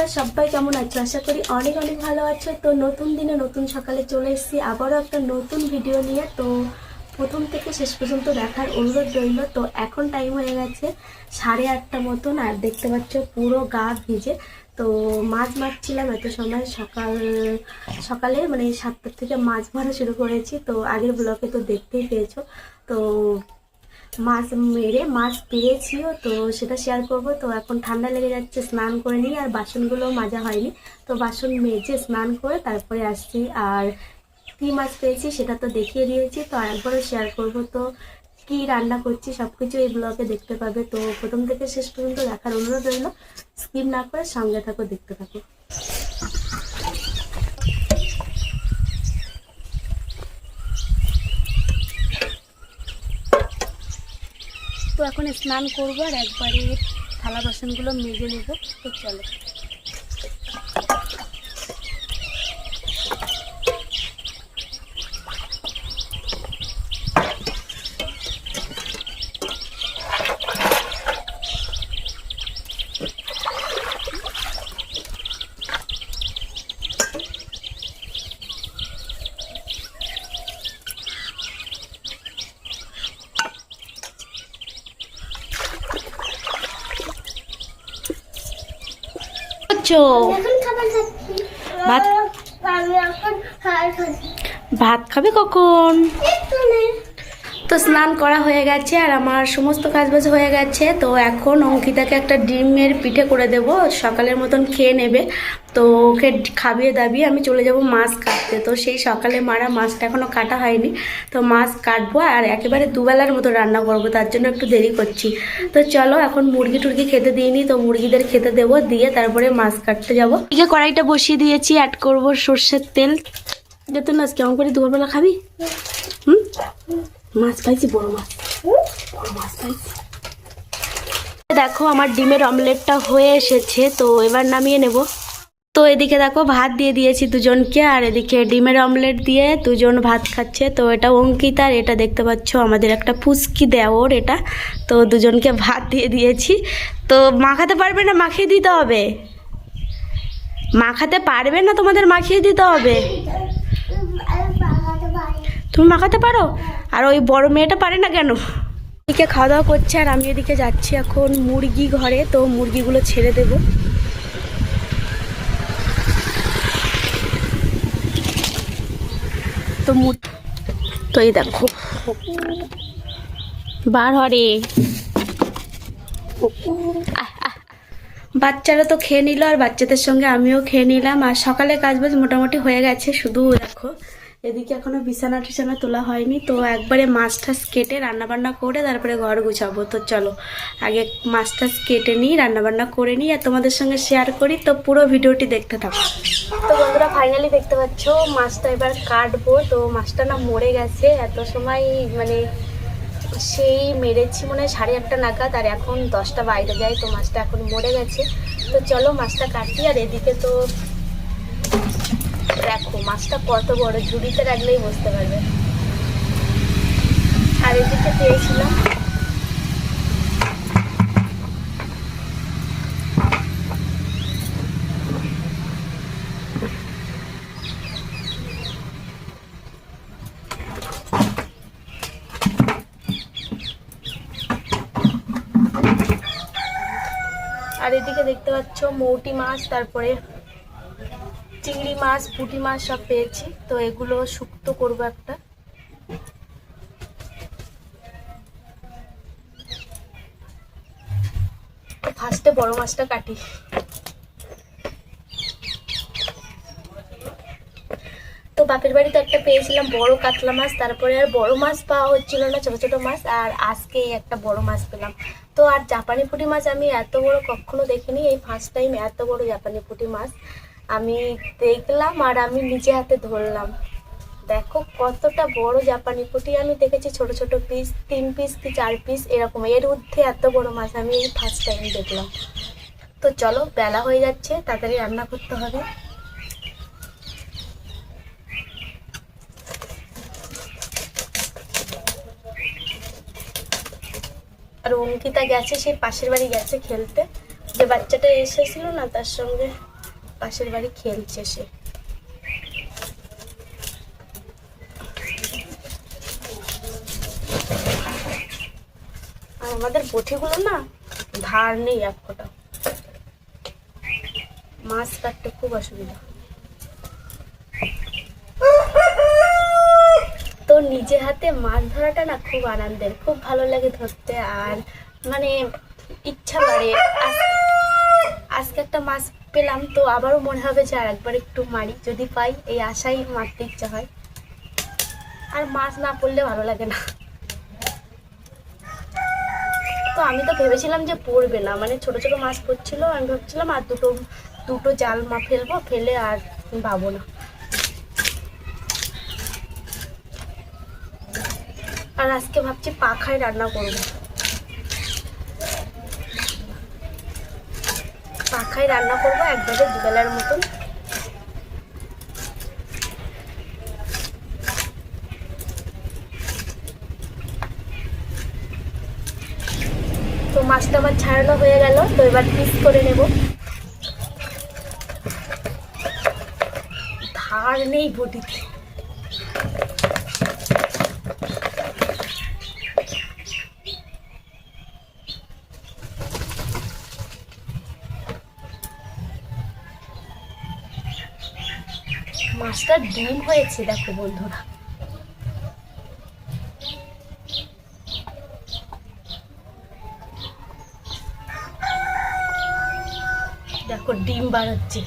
তোমরা সবাই কেমন আছো? আশা করি অনেক অনেক ভালো আছো। তো নতুন দিনে নতুন সকালে চলে এসেছি আবারও একটা নতুন ভিডিও নিয়ে। তো প্রথম থেকে শেষ পর্যন্ত দেখার অনুরোধ রইল। তো এখন টাইম হয়ে গেছে 8:30 মতন, আর দেখতে পাচ্ছ পুরো গা ভিজে। তো মাছ মারছিলাম এত সময়, সকালে মানে 7টা থেকে মাছ মারা শুরু করেছি। তো আগের ব্লগে তো দেখতেই পেয়েছো। তো মাছ মেরে মাছ পেয়েছিও, তো সেটা শেয়ার করব। তো এখন ঠান্ডা লেগে যাচ্ছে, স্নান করে নিই, আর বাসনগুলো মাজা হয়নি। তো বাসন মেজে স্নান করে তারপরে আসছি। আর কী মাছ পেয়েছি সেটা তো দেখিয়ে দিয়েছি, তো আরেকবারও শেয়ার করব। তো কি রান্না করছি সব কিছু এই ব্লগে দেখতে পাবে। তো প্রথম থেকে শেষ পর্যন্ত দেখার অনুরোধ রইল, স্কিপ না করে সঙ্গে থাকো, দেখতে থাকো। তো এখন স্নান করবো আর একবারে থালা বাসনগুলো মেজে নেব। তো চলো। ভাত ভাত খাবে কখন? তো স্নান করা হয়ে গেছে আর আমার সমস্ত কাজবাজ হয়ে গেছে। তো এখন অঙ্কিতাকে একটা ডিমের পিঠে করে দেব, সকালের মতন খেয়ে নেবে। তো ওকে খাবিয়ে দাবিয়ে আমি চলে যাব মাছ কাটতে। তো সেই সকালে মারা মাছটা এখনও কাটা হয়নি, তো মাছ কাটবো আর একেবারে দুবেলার মতো রান্না করব, তার জন্য একটু দেরি করছি। তো চলো, এখন মুরগি টুরগি খেতে দিইনি, তো মুরগিদের খেতে দেবো, দিয়ে তারপরে মাছ কাটতে যাবো। এদিকে কড়াইটা বসিয়ে দিয়েছি, অ্যাড করবো সর্ষের তেল। যেতে না কেমন করে দুপুরবেলা খাবি? মাছ পাইছি, বড় মাছ পাইছি। দেখো আমার ডিমের অমলেটটা হয়ে এসেছে, তো এবার নামিয়ে নেব। তো এদিকে দেখো ভাত দিয়ে দিয়েছি দুজনকে, আর এদিকে ডিমের অমলেট দিয়ে দুজন ভাত খাচ্ছে। তো এটা অঙ্কিতা, আর এটা দেখতে পাচ্ছ আমাদের একটা পুচকি দেওর, এটা। তো দুজনকে ভাত দিয়ে দিয়েছি। তো মাখাতে পারবে না, মাখিয়ে দিতে হবে। মাখাতে পারবে না, তোমাদের মাখিয়ে দিতে হবে। তুমি মাখাতে পারো, আর ওই বড় মেয়েটা পারে না কেন? এদিকে খাওয়া দাওয়া করছে, আর আমি এদিকে যাচ্ছি এখন মুরগি ঘরে। তো মুরগিগুলো ছেড়ে দেব। তো এই দেখো বার হরে বাচ্চারা তো খেয়ে নিল, আর বাচ্চাদের সঙ্গে আমিও খেয়ে নিলাম। আর সকালে কাজবাজ মোটামুটি হয়ে গেছে, শুধু দেখো এদিকে এখনো বিছানা টিছানা তোলা হয়নি। তো একবারে মাছ টাছ কেটে রান্নাবান্না করে তারপরে ঘর গুছাবো। তো চলো আগে মাছ টাছ কেটে নিই, রান্নাবান্না করে নিই, আর তোমাদের সঙ্গে শেয়ার করি। তো পুরো ভিডিওটি দেখতে থাকো। তো বন্ধুরা ফাইনালি দেখতে পাচ্ছ মাছটা এবার কাটবো। তো মাছটা না মরে গেছে, এত সময় মানে সেই মেরেছি মনে হয় 8:30 নাগাদ, আর এখন 10টা বাইরে যায়। তো মাছটা এখন মরে গেছে। তো চলো মাছটা কাটি। আর এদিকে তো দেখো মাছটা কত বড়, ঝুড়িতে রাখলেই বুঝতে পারবে। আর এদিকে পেয়েছিলাম আর এদিকে দেখতে পাচ্ছ মৌটি মাছ, তারপরে চিংড়ি মাছ, পুঁটি মাছ সব পেয়েছি। তো এগুলো শুক্তো করবো একটা। ফার্স্টে বড় মাছটা কাটি। তো বাপের বাড়িতে একটা পেয়েছিলাম বড় কাতলা মাছ, তারপরে আর বড় মাছ পাওয়া হচ্ছিল না, ছোট ছোট মাছ। আর আজকে একটা বড় মাছ পেলাম। তো আর জাপানি পুঁটি মাছ আমি এত বড় কখনো দেখিনি, এই ফার্স্ট টাইম এত বড় জাপানি পুঁটি মাছ আমি দেখলাম, আর আমি নিজে হাতে ধরলাম। দেখো কতটা বড় জাপানি পুঁটি। আমি দেখেছি ছোট ছোট পিস, 3 পিস কি 4 পিস এরকম, এর ঊর্ধ্বে এত বড় মাছ আমি এই ফার্স্ট টাইম দেখলাম। তো চলো বেলা হয়ে যাচ্ছে, তাড়াতাড়ি রান্না করতে হবে। আর অঙ্কিতা গেছে সেই পাশের বাড়ি গেছে খেলতে, যে বাচ্চাটা এসেছিল না তার সঙ্গে পাশের বাড়ি খেলছে সে। আর আমাদের বটিগুলো না ধার নেই এক ফোঁটা, মাছ কাটতে খুব অসুবিধা। তো নিজে হাতে মাছ ধরাটা না খুব আনন্দের, খুব ভালো লাগে ধরতে। আর মানে ইচ্ছা বাড়ে, আজকে একটা মাছ পেলাম তো আবারও মনে হবে যে আর একবার একটু মারি, যদি পাই এই আশাই মারতে ইচ্ছা হয়। আর মাছ না পড়লে ভালো লাগে না। তো আমি তো ভেবেছিলাম যে পড়বে না, মানে ছোট ছোট মাছ পড়ছিল, আমি ভাবছিলাম আর দুটো জাল ফেলবো, ফেলে আর পাবো না। আর আজকে ভাবছি পাখায় রান্না করব, পাখায় রান্না করবো একবারে দুবেলার মতন। তো মাছটা আমার ছাড়ানো হয়ে গেল, তো এবার পিস করে নেব। ধার নেই বটিতে। মাছটা ডিম হয়েছে দেখো বন্ধুরা, দেখো ডিম বার হচ্ছে।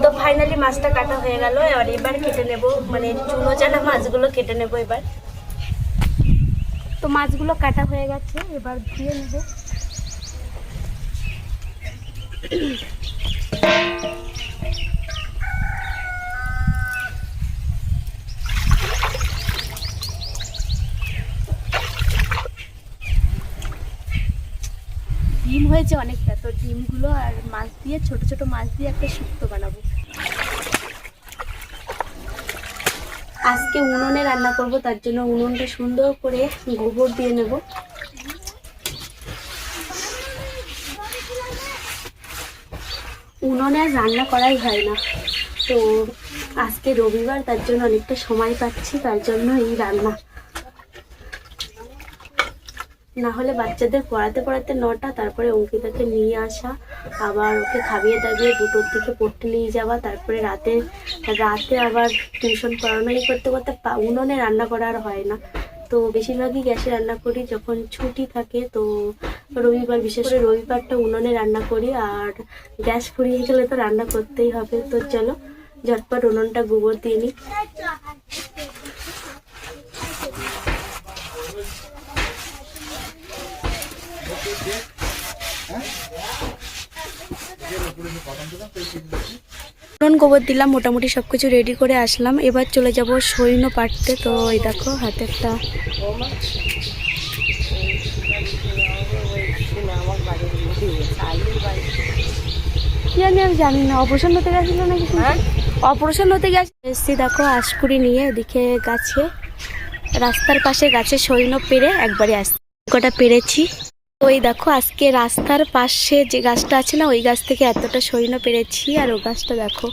তো ফাইনালি মাছটা কাটা হয়ে গেল, এবার কেটে নেব, মানে চুনো চানা মাছগুলো কেটে নেব এবার। তো মাছগুলো কাটা হয়ে গেছে, এবার ধুয়ে নেব। ডিম হয়েছে অনেকটা, তো ডিমগুলো আর মাছ দিয়ে ছোট ছোট মাছ দিয়ে একটা শুক্তো বানাবো। আজকে উনুনে রান্না করব, তার জন্য উনুনটা সুন্দর করে গোবর দিয়ে নেব। উনুনে আর রান্না করাই হয় না, তো আজকে রবিবার, তার জন্য অনেকটা সময় পাচ্ছি, তার জন্য এই রান্না। না হলে বাচ্চাদের পড়াতে পড়াতে 9টা, তারপরে অঙ্কিতাকে নিয়ে আসা, আবার ওকে খাইয়ে দাবিয়ে 2টোর দিকে পড়তে নিয়ে যাওয়া, তারপরে রাতে আবার টিউশন পড়ানো করতে করতে উনুনে রান্না করা আর হয় না। তো বেশিরভাগই গ্যাসে রান্না করি যখন ছুটি থাকে। তো রবিবার, বিশেষ করে রবিবারটা উনুনে রান্না করি, আর গ্যাস ফুরিয়ে গেলে তো রান্না করতেই হবে। তো চলো ঝটপট উনুনটা গোবর দিয়ে নিই। গোবর দিলাম, মোটামুটি সবকিছু রেডি করে আসলাম। এবার চলে যাব সৈন্য পাড়তে। তো এই দেখো হাতে একটা কি আমি জানি না, অপারেশন হতে গেছিল নাকি, অপারেশন হতে গেছি। দেখো আশকুড়ি নিয়ে এদিকে গাছে, রাস্তার পাশে গাছে সৈন্য পেরে একবারে আসছি, কটা পেরেছি। ওই দেখো আজকে রাস্তার পাশে যে গাছটা আছে না, ওই গাছ থেকে এতটা সৈন্য পেরেছি। আর ও গাছটা দেখো,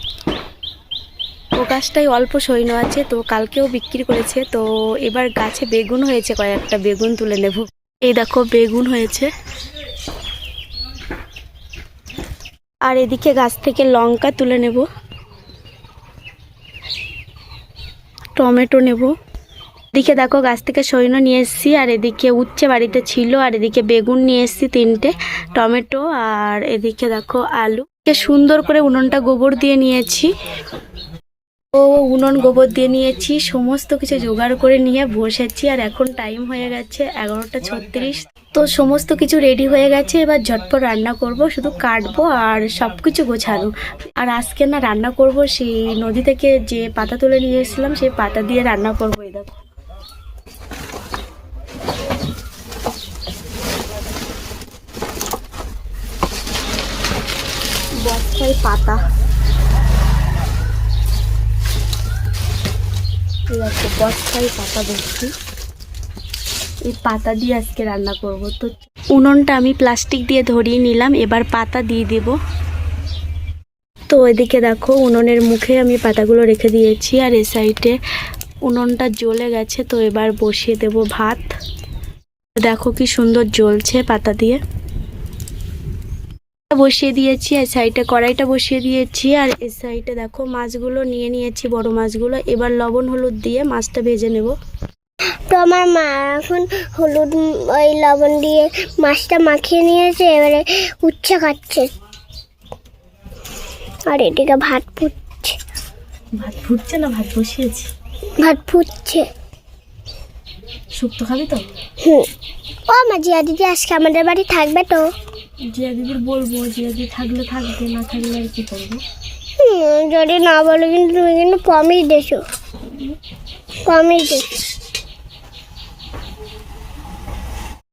ও গাছটাই অল্প সৈন্য আছে, তো কালকেও বিক্রি করেছে। তো এবার গাছে বেগুন হয়েছে, কয়েকটা বেগুন তুলে নেব। এই দেখো বেগুন হয়েছে। আর এদিকে গাছ থেকে লঙ্কা তুলে নেব, টমেটো নেব। এদিকে দেখো গাছ থেকে সৈন্য নিয়ে এসেছি, আর এদিকে উচ্ছে বাড়িতে ছিল, আর এদিকে বেগুন নিয়ে এসেছি 3টে, টমেটো, আর এদিকে দেখো আলু। সুন্দর করে উনুনটা গোবর দিয়ে নিয়েছি, ও উনুন গোবর দিয়ে নিয়েছি, সমস্ত কিছু জোগাড় করে নিয়ে বসেছি। আর এখন টাইম হয়ে গেছে 11:36। তো সমস্ত কিছু রেডি হয়ে গেছে, এবার ঝটপট রান্না করব, শুধু কাটবো আর সব কিছু গোছানো। আর আজকে না রান্না করব সেই নদী থেকে যে পাতা তুলে নিয়ে এসেছিলাম, সেই পাতা দিয়ে রান্না করবো। এই দেখো বস্তায় পাতা, দেখো বস্তায় পাতা ভর্তি। এই পাতা দিয়ে আজকে রান্না করব। তো উনুনটা আমি প্লাস্টিক দিয়ে ধরিয়ে নিলাম, এবার পাতা দিয়ে দেব। তো এদিকে দেখো উনুনের মুখে আমি পাতাগুলো রেখে দিয়েছি, আর এই সাইডে উনুনটা জ্বলে গেছে। তো এবার বসিয়ে দেব ভাত। দেখো কি সুন্দর জ্বলছে পাতা দিয়ে। বসিয়ে দিয়েছি, এই সাইডে কড়াইটা বসিয়ে দিয়েছি, আর এই সাইডে দেখো মাছগুলো নিয়ে নিয়েছি, বড় মাছগুলো। এবার লবণ হলুদ দিয়ে মাছটা ভেজে নেব। তো আমার মা এখন হলুদ ওই লবণ দিয়ে মাছটা মাখিয়ে নিয়েছে, এবারে উচ্ছে খাচ্ছে। আর এদিকে ভাত ফুটছে। ভাত ফুটছে না ভাত বসিয়েছি? ভাত ফুটছে। শুক্তো খাবি তো? ও মা, জিয়া দিদি আজকে আমাদের বাড়ি থাকবে তো? জিয়া দিদির বলবো, জিয়া দিদি থাকলে থাকবে, না থাকলে আর কি করবো। যদি না বলো কিন্তু তুমি কিন্তু প্রমিস দেছো, প্রমিস দেছো।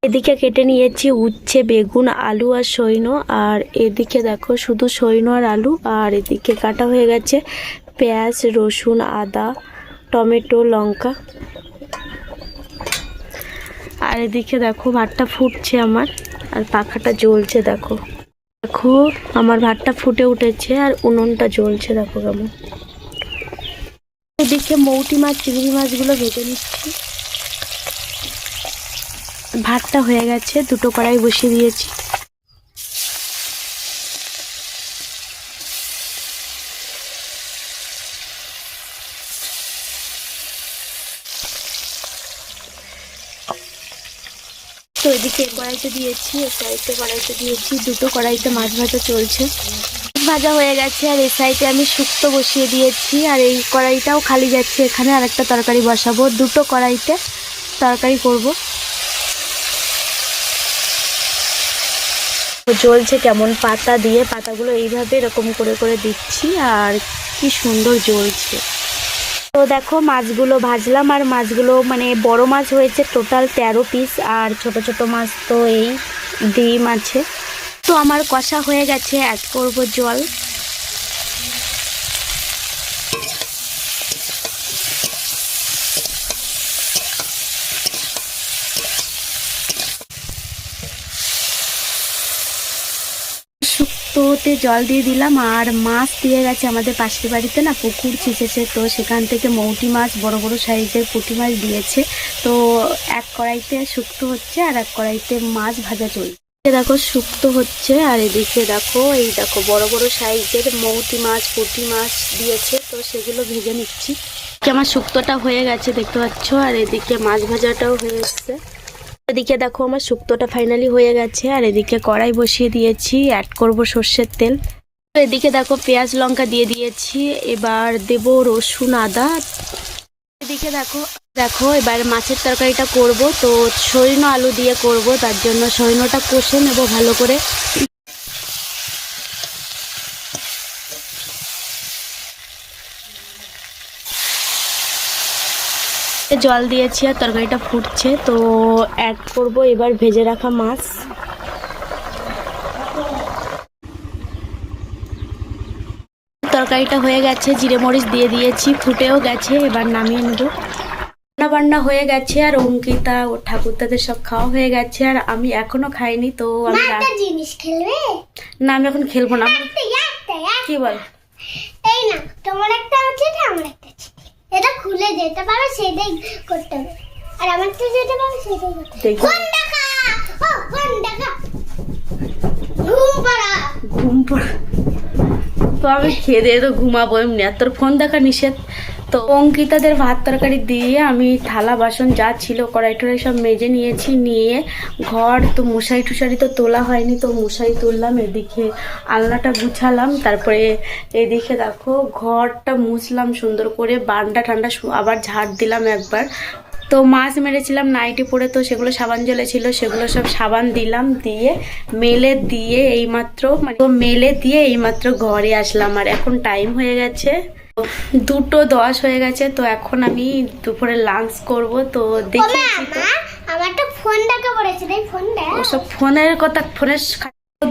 এদিকে কেটে নিয়েছি উচ্ছে, বেগুন, আলু আর সৈন্য। আর এদিকে দেখো শুধু সৈন্য আর আলু। আর এদিকে কাটা হয়ে গেছে পেঁয়াজ, রসুন, আদা, টমেটো, লঙ্কা। আর এদিকে দেখো ভাতটা ফুটছে আমার, আর পাখাটা জ্বলছে। দেখো দেখো আমার ভাতটা ফুটে উঠেছে, আর উনুনটা জ্বলছে দেখো কেমন। এদিকে মৌটি মাছ, চিংড়ি মাছগুলো ভেজে নিচ্ছি। ভাতটা হয়ে গেছে, দুটো কড়াই বসিয়ে দিয়েছি। তো এদিকে কড়াইতে দিয়েছি, কড়াইতে দিয়েছি, দুটো কড়াইতে মাছ ভাজা চলছে। ভাজা হয়ে গেছে, আর এই সাইডে আমি শুক্তো বসিয়ে দিয়েছি। আর এই কড়াইটাও খালি যাচ্ছে, এখানে আরেকটা তরকারি বসাবো। দুটো কড়াইতে তরকারি করব। জ্বলছে কেমন পাতা দিয়ে, পাতাগুলো এইভাবে এরকম করে করে দিচ্ছি, আর কি সুন্দর জ্বলছে। তো দেখো মাছগুলো ভাজলাম, আর মাছগুলো মানে বড় মাছ হয়েছে টোটাল 13 পিস, আর ছোট ছোট মাছ তো এই ডিম আছে। তো আমার কষা হয়ে গেছে, অ্যাড করব জল। শুক্তোতে জল দিয়ে দিলাম, আর মাছ দিয়ে গেছে আমাদের পাশের বাড়িতে না পুকুর ছেঁচেছে, তো সেখান থেকে মৌটি মাছ, বড় বড় সাইজের পুঁটি মাছ দিয়েছে। তো এক কড়াইতে শুক্তো হচ্ছে, আর এক কড়াইতে মাছ ভাজা চলছে। দেখো শুক্তো হচ্ছে, আর এদিকে দেখো এই দেখো বড় বড় সাইজের মৌটি মাছ, পুঁটি মাছ দিয়েছে, তো সেগুলো ভেজে নিচ্ছি। আমার শুক্তোটা হয়ে গেছে দেখতে পাচ্ছ, আর এদিকে মাছ ভাজাটাও হয়ে এসছে। এদিকে দেখো আমার শুক্তোটা ফাইনালি হয়ে গেছে, আর এদিকে কড়াই বসিয়ে দিয়েছি, অ্যাড করব সর্ষের তেল। এদিকে দেখো পেঁয়াজ লঙ্কা দিয়ে দিয়েছি, এবার দেব রসুন, আদা। এদিকে দেখো দেখো এবার মাছের তরকারিটা করব। তো সৈন্য আলু দিয়ে করব, তার জন্য সৈন্যটা কষে নেব ভালো করে। জল দিয়েছি, আর তরকারিটা ফুটছে। তো অ্যাড করব এবার ভেজে রাখা মাছ। তরকারিটা হয়ে গেছে, জিরে মরিচ দিয়ে দিয়েছি, ফুটেও গেছে, এবার নামিয়ে নেব। রান্না বান্না হয়ে গেছে, আর অঙ্কিতা ও ঠাকুরদাদের সব খাওয়া হয়ে গেছে, আর আমি এখনো খাইনি। তো আমি জিনিস খেলবে না, আমি এখন খেলবো না। কি বল? এই না, তোমার একটা আছে, আমার একটা আছে। এটা খুলে যেতে পারো, সেটাই করতে হবে। আর আমার তো যেতে পারো, সেটাই করতে হবে। ফোন দেখা, ও ফোন দেখা, ঘুম পড়া, ঘুম পড়া। তো আমি খেয়ে দিয়ে তো ঘুমাবো এমনি, আর তোর ফোন দেখা নিষেধ। তো অঙ্কিতাদের ভাত তরকারি দিয়ে আমি থালা বাসন যা ছিল কড়াই টড়াই সব মেজে নিয়েছি। নিয়ে ঘর তো মশারি টুসারি তো তোলা হয়নি, তো মশারি তুললাম। এদিকে আলনাটা গুছালাম, তারপরে এদিকে দেখো ঘরটা মুছলাম সুন্দর করে, বারান্দা ঠান্ডা আবার ঝাড় দিলাম একবার। তো মাছ মেরেছিলাম নাইটি পরে, তো সেগুলো সাবান জলে ছিল, সেগুলো সব সাবান দিলাম, দিয়ে মেলে দিয়ে এইমাত্র ঘরে আসলাম। আর এখন টাইম হয়ে গেছে 2:10 হয়ে গেছে। তো এখন আমি দুপুরে লাঞ্চ করব। তো দেখি আমার তো ফোন দেখা পড়েছে, তাই ফোন দেখ। ওসব ফোনের কথা, ফোনের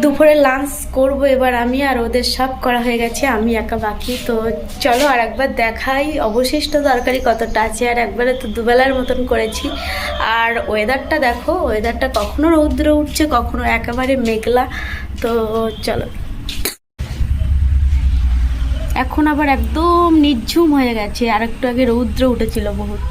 দুপুরে লাঞ্চ করব এবার আমি, আর ওদের সব করা হয়ে গেছে, আমি একা বাকি। তো চলো আর একবার দেখাই অবশিষ্ট তরকারি কতটা আছে। আর একবারে তো দুবেলার মতন করেছি। আর ওয়েদারটা দেখো, ওয়েদারটা কখনো রৌদ্র উঠছে, কখনো একেবারে মেঘলা। তো চলো, এখন আবার একদম নিঝুম হয়ে গেছে, আর একটু আগে রৌদ্র উঠেছিল বহুত।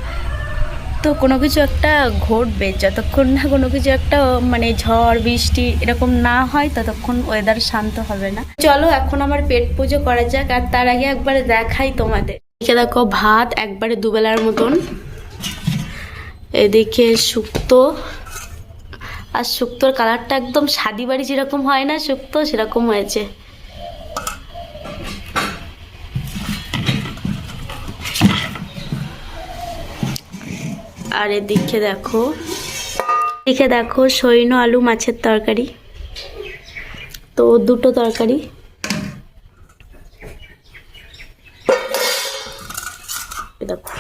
তো কোনো কিছু একটা ঘটবে, যতক্ষণ না কোনো কিছু একটা মানে ঝড় বৃষ্টি এরকম না হয় ততক্ষণ ওয়েদার শান্ত হবে না। চলো এখন আমার পেট পুজো করা যাক, আর তার আগে একবারে দেখাই তোমাদের। এদিকে দেখো ভাত একবারে দুবেলার মতন, এদিকে শুক্তো, আর শুক্তোর কালারটা একদম শাদি বাড়ি যেরকম হয় না শুক্তো, সেরকম হয়েছে। আর এদিকে দেখো সৈন্য আলু মাছের তরকারি, তো দুটো তরকারি। দেখো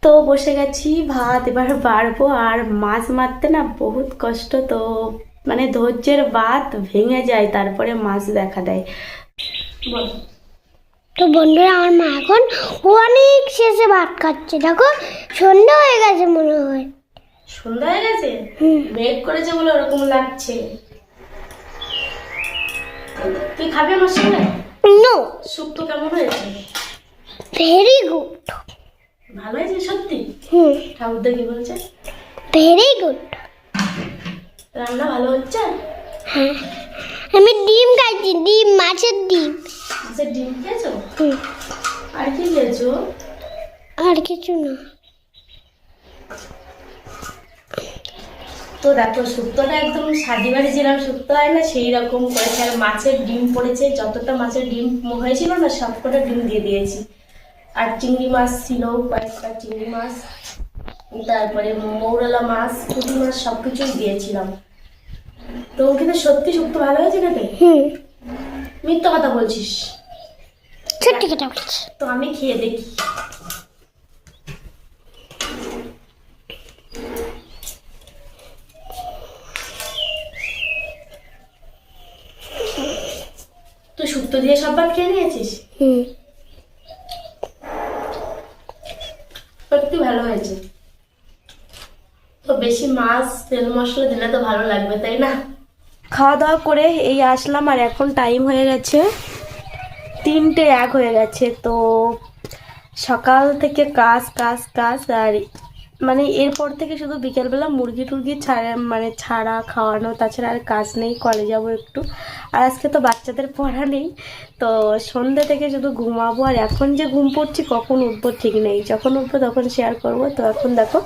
তো বসে গেছি, ভাত এবার বাড়বো। আর মাছ মারতে না বহুত কষ্ট, তো মানে ধৈর্যের বাঁধ ভেঙে যায়, তারপরে মাছ দেখা দেয়। বল। তো বন্ধুরা, আমার মা এখন অনেক শেষে ভাত খাচ্ছে। দেখো সন্ধ্যা হয়ে গেছে মনে হয়। সন্ধ্যা হয়ে গেছে, মেঘ করেছে বলে ওরকম লাগছে। তুই খাবি আমার সঙ্গে? নো। শুক্তো কেমন হয়েছে? Very good. ভালো হয়েছে সত্যি? ঠাকুরদা কি বলছে? Very good. রান্না ভালো হচ্ছে? হ্যাঁ, আমি ডিম খাইছি, ডিম, মাছের ডিম। মাছের ডিম খেয়েছো? আর কি খেয়েছো? আর কিছু না। তো দেখো শুক্তোটা একদম শাদি বাড়ি যেরকম শুক্তো হয় না সেই রকম করেছে। আর মাছের ডিম পড়েছে, যতটা মাছের ডিম হয়েছিল না সবকটা ডিম দিয়ে দিয়েছি। আর চিংড়ি মাছ ছিল কয়েকটা, চিংড়ি মাছ, তারপরে মৌরলা মাছ, পুঁটি মাছ, সবকিছুই দিয়েছিলাম। তো কিন্তু সত্যি শুক্তো ভালো হয়েছে খেতে? মিথ্যা কথা বলছিস? সত্যি কথা বলছি। তো আমি খেয়ে দেখি। তুই শুক্তো দিয়ে সব ভাত খেয়ে নিয়েছিস? সত্যি ভালো হয়েছে। তো বেশি মাছ তেল মশলা দিলে তো ভালো লাগবে, তাই না? খাওয়া দাওয়া করে এই আসলাম, আর এখন টাইম হয়ে গেছে 3:01 হয়ে গেছে। তো সকাল থেকে কাজ কাজ কাজ, আর মানে এরপর থেকে শুধু বিকেলবেলা মুরগি টুরগি ছাড়া খাওয়ানো, তাছাড়া আর কাজ নেই। কলে যাবো একটু, আর আজকে তো বাচ্চাদের পড়া নেই। তো সন্ধ্যে থেকে শুধু ঘুমাবো। আর এখন যে ঘুম পড়ছি, কখন উঠবো ঠিক নেই, যখন উঠবো তখন শেয়ার করব। তো এখন দেখো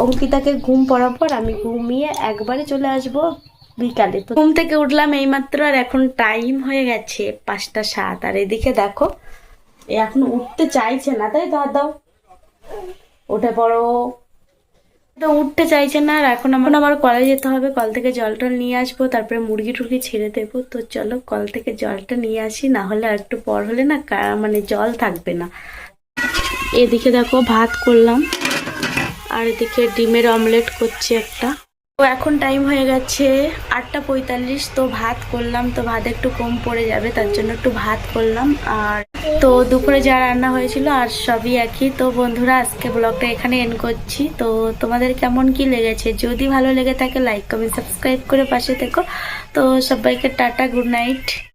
অঙ্কিতাকে ঘুম পড়ার পর আমি ঘুমিয়ে একবারে চলে আসবো বিকালে। তো ঘুম থেকে উঠলাম এইমাত্র, আর এখন টাইম হয়ে গেছে 5:07। আর এদিকে দেখো এখন উঠতে চাইছে না, তাই দাও উঠে পড়ো। তো উঠতে চাইছে না। আর এখন আমার কলে যেতে হবে, কল থেকে জল টল নিয়ে আসবো, তারপরে মুরগি টুরগি ছেড়ে দেবো। তো চলো কল থেকে জলটা নিয়ে আসি, না হলে আর একটু পর হলে না মানে জল থাকবে না। এদিকে দেখো ভাত করলাম, আর এদিকে ডিমের অমলেট করছি একটা। তো এখন টাইম হয়ে গেছে 8:45। তো ভাত করলাম, তো ভাত একটু কম পড়ে যাবে, তার জন্য একটু ভাত করলাম। আর তো দুপুরে যা রান্না হয়েছিল আর সবই একই। তো বন্ধুরা, আজকে ব্লগটা এখানে এন্ড করছি। তো তোমাদের কেমন কি লেগেছে? যদি ভালো লেগে থাকে লাইক কমেন্ট সাবস্ক্রাইব করে পাশে থেকো। তো সবাইকে টাটা, গুড নাইট।